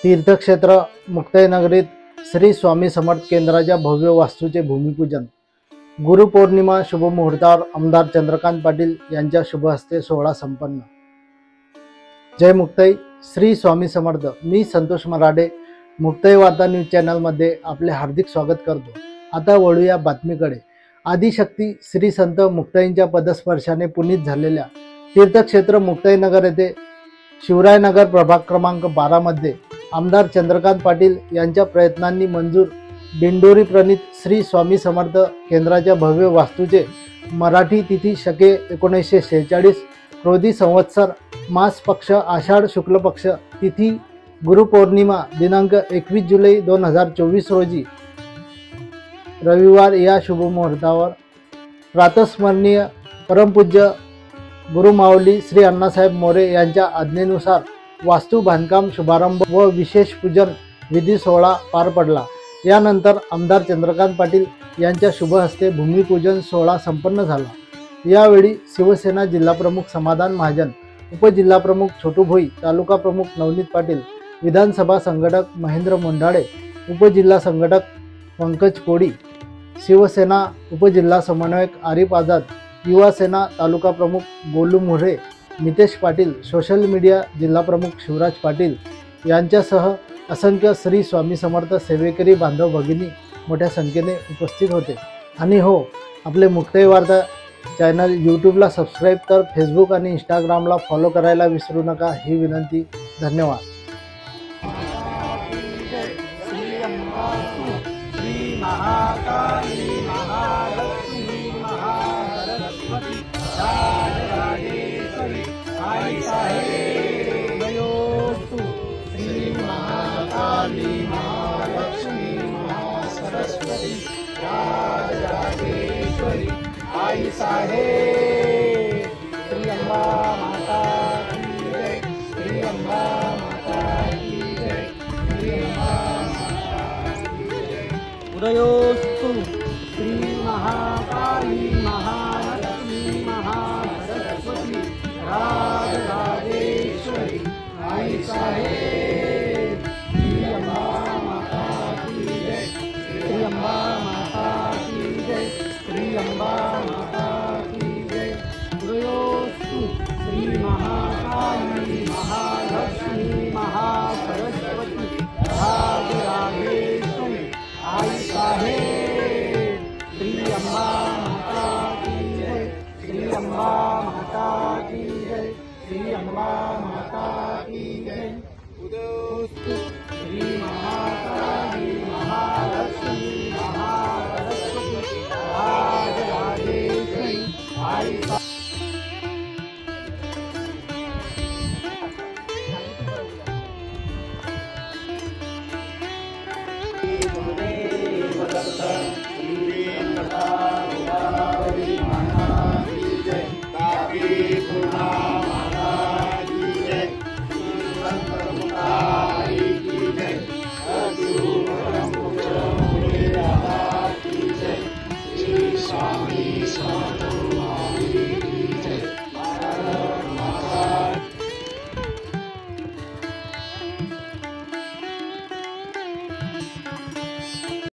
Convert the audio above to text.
तीर्थक्षेत्र मुक्ताईनगरीत श्री स्वामी समर्थ केंद्राच्या भव्य वास्तूचे भूमिपूजन। गुरुपौर्णिमा शुभमुहूर्तावर आमदार चंद्रकांत पाटील यांच्या शुभहस्ते सोहळा संपन्न। जय मुक्ताई, श्री स्वामी समर्थ। मी संतोष मराडे, मुक्ताई वार्ता न्यूज चॅनलमध्ये आपले हार्दिक स्वागत करतो। आता वळूया बातमीकडे। आदिशक्ती श्री संत मुक्ताईंच्या पदस्पर्शाने पुनीत झालेल्या तीर्थक्षेत्र मुक्ताईनगर येथे शिवरायनगर प्रभाग क्रमांक 12 मध्ये आमदार चंद्रकांत पाटील यांच्या प्रयत्नांनी मंजूर दिंडोरी प्रणीत श्री स्वामी समर्थ केंद्राच्या भव्य वास्तूचे मराठी तिथी शके 1946 क्रोधी संवत्सर मास पक्ष आषाढ शुक्ल पक्ष तिथी गुरुपौर्णिमा दिनांक 21 जुलै 2024 रोजी रविवार या शुभमुहूर्तावर प्रातस्मरणीय परमपूज्य गुरुमाऊली श्री अण्णासाहेब मोरे यांच्या आज्ञेनुसार वास्तू बांधकाम शुभारंभ व विशेष पूजन विधी सोहळा पार पडला। यानंतर आमदार चंद्रकांत पाटील यांच्या शुभहस्ते भूमिपूजन सोहळा संपन्न झाला। यावेळी शिवसेना जिल्हाप्रमुख समाधान महाजन, उपजिल्हाप्रमुख छोटू भोई, तालुका प्रमुख नवनीत पाटील, विधानसभा संघटक महेंद्र मोंढाळे, उपजिल्हा संघटक पंकज कोडी, शिवसेना उपजिल्हा समन्वयक आरिफ आझाद, युवा सेना तालुका प्रमुख गोलू मोरे, नितेश पाटील, सोशल मीडिया जिल्हा प्रमुख शिवराज पाटील यांच्यासह असंख्य श्री स्वामी समर्थ सेवेकरी बांधव भगिनी मोठ्या संख्येने उपस्थित होते। आणि हो, आपले मुक्ताई वार्ता चॅनल यूट्यूबला सबस्क्राईब तर फेसबुक आणि इंस्टाग्रामला फॉलो करायला विसरू नका, ही विनंती। धन्यवाद। आई साहेब श्री अम्बा माता की जय, श्री अम्बा माता की जय, श्री अम्बा माता की जय। उदयोस्तु श्री महाकाली महालक्ष्मी महासरस्वती राजराजेश्वरी आई साहेब श्री अम्बा माता की जय, श्री अम्बा माता की जय, श्री अम्बा माता की जय। उदयोस्तु श्री महाकाली महालक्ष्मी महासरस्वती राजराजेश्वरी आई साहेब श्री अम्बा माता की जय, श्री अम्बा माता की जय, श्री अम्बा माता की जय। उदयोस्तु श्री महाकाली महालक्ष्मी महासरस्वती राजराजेश्वरी आई स्वामी समर्थ।